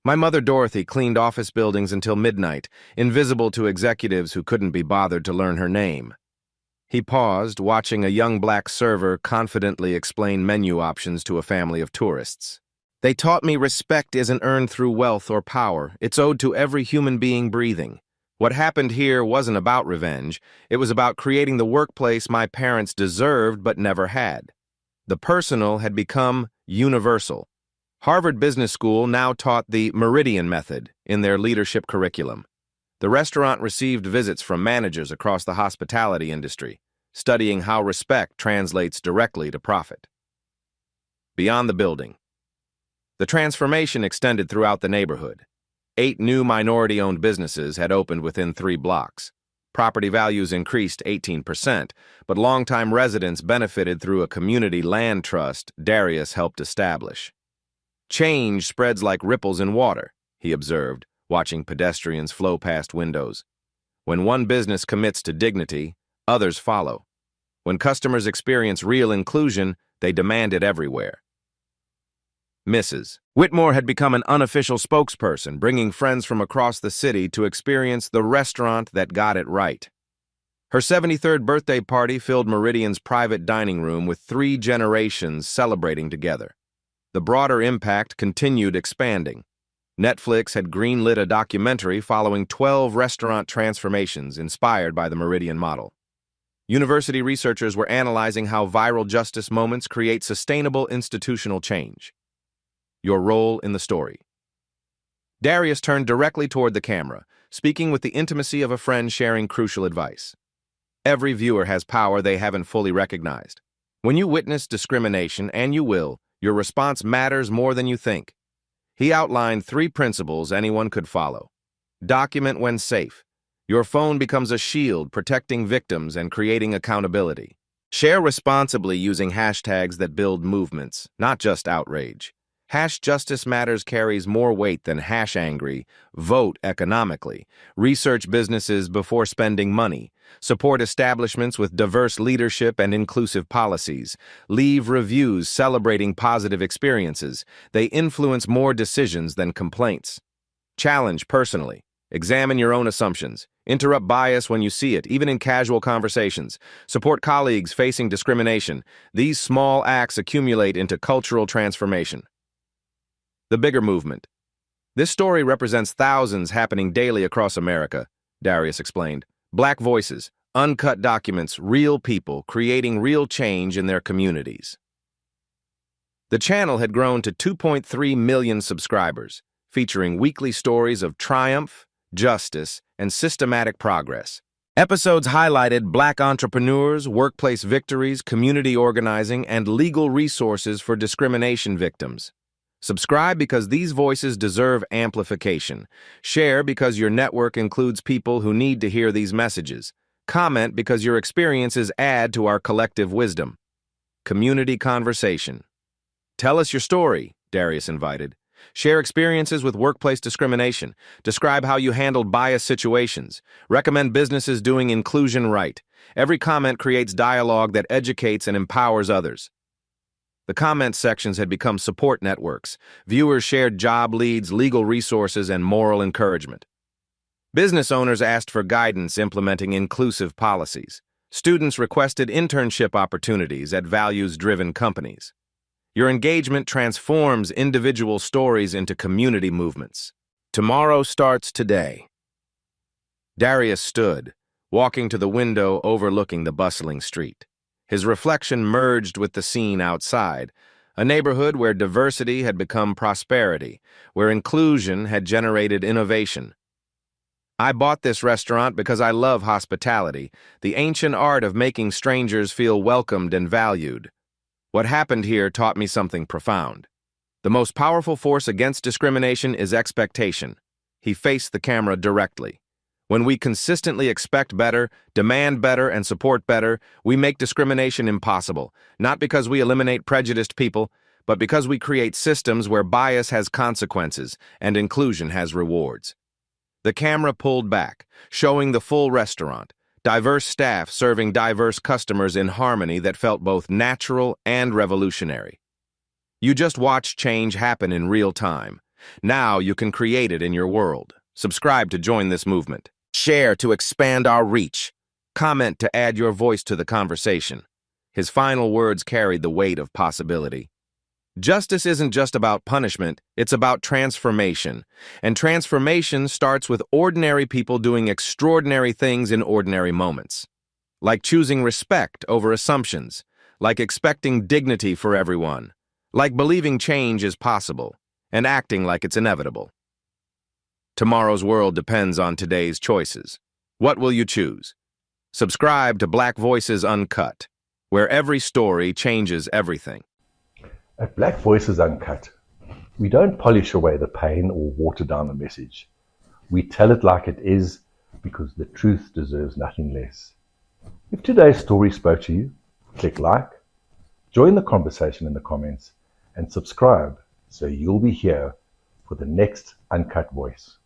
[SPEAKER 1] My mother Dorothy cleaned office buildings until midnight, invisible to executives who couldn't be bothered to learn her name." He paused, watching a young black server confidently explain menu options to a family of tourists. "They taught me respect isn't earned through wealth or power. It's owed to every human being breathing. What happened here wasn't about revenge. It was about creating the workplace my parents deserved but never had. The personal had become universal. Harvard Business School now taught the Meridian method in their leadership curriculum. The restaurant received visits from managers across the hospitality industry, studying how respect translates directly to profit." Beyond the building. The transformation extended throughout the neighborhood. 8 new minority-owned businesses had opened within 3 blocks. Property values increased 18%, but longtime residents benefited through a community land trust Darius helped establish. "Change spreads like ripples in water," he observed, watching pedestrians flow past windows. "When one business commits to dignity, others follow. When customers experience real inclusion, they demand it everywhere." Mrs. Whitmore had become an unofficial spokesperson, bringing friends from across the city to experience the restaurant that got it right. Her 73rd birthday party filled Meridian's private dining room with 3 generations celebrating together. The broader impact continued expanding. Netflix had greenlit a documentary following 12 restaurant transformations inspired by the Meridian model. University researchers were analyzing how viral justice moments create sustainable institutional change. Your role in the story. Darius turned directly toward the camera, speaking with the intimacy of a friend sharing crucial advice. Every viewer has power they haven't fully recognized. When you witness discrimination, and you will, your response matters more than you think. He outlined 3 principles anyone could follow. Document when safe. Your phone becomes a shield protecting victims and creating accountability. Share responsibly using hashtags that build movements, not just outrage. #JusticeMatters carries more weight than #angry. Vote economically. Research businesses before spending money. Support establishments with diverse leadership and inclusive policies. Leave reviews celebrating positive experiences. They influence more decisions than complaints. Challenge personally. Examine your own assumptions. Interrupt bias when you see it, even in casual conversations. Support colleagues facing discrimination. These small acts accumulate into cultural transformation. The bigger movement. This story represents thousands happening daily across America, Darius explained. Black voices, uncut documents, real people creating real change in their communities. The channel had grown to 2.3 million subscribers, featuring weekly stories of triumph, justice, and systematic progress. Episodes highlighted Black entrepreneurs, workplace victories, community organizing, and legal resources for discrimination victims. Subscribe because these voices deserve amplification. Share because your network includes people who need to hear these messages. Comment because your experiences add to our collective wisdom. Community conversation. Tell us your story, Darius invited. Share experiences with workplace discrimination. Describe how you handled bias situations. Recommend businesses doing inclusion right. Every comment creates dialogue that educates and empowers others. The comment sections had become support networks. Viewers shared job leads, legal resources, and moral encouragement. Business owners asked for guidance implementing inclusive policies. Students requested internship opportunities at values-driven companies. Your engagement transforms individual stories into community movements. Tomorrow starts today. Darius stood, walking to the window overlooking the bustling street. His reflection merged with the scene outside, a neighborhood where diversity had become prosperity, where inclusion had generated innovation. I bought this restaurant because I love hospitality, the ancient art of making strangers feel welcomed and valued. What happened here taught me something profound. The most powerful force against discrimination is expectation. He faced the camera directly. When we consistently expect better, demand better, and support better, we make discrimination impossible, not because we eliminate prejudiced people, but because we create systems where bias has consequences and inclusion has rewards. The camera pulled back, showing the full restaurant, diverse staff serving diverse customers in harmony that felt both natural and revolutionary. You just watched change happen in real time. Now you can create it in your world. Subscribe to join this movement. Share to expand our reach. Comment to add your voice to the conversation. His final words carried the weight of possibility. Justice isn't just about punishment, it's about transformation. And transformation starts with ordinary people doing extraordinary things in ordinary moments. Like choosing respect over assumptions, like expecting dignity for everyone, like believing change is possible, and acting like it's inevitable. Tomorrow's world depends on today's choices. What will you choose? Subscribe to Black Voices Uncut, where every story changes everything.
[SPEAKER 2] At Black Voices Uncut, we don't polish away the pain or water down the message. We tell it like it is because the truth deserves nothing less. If today's story spoke to you, click like, join the conversation in the comments, and subscribe so you'll be here for the next Uncut Voice.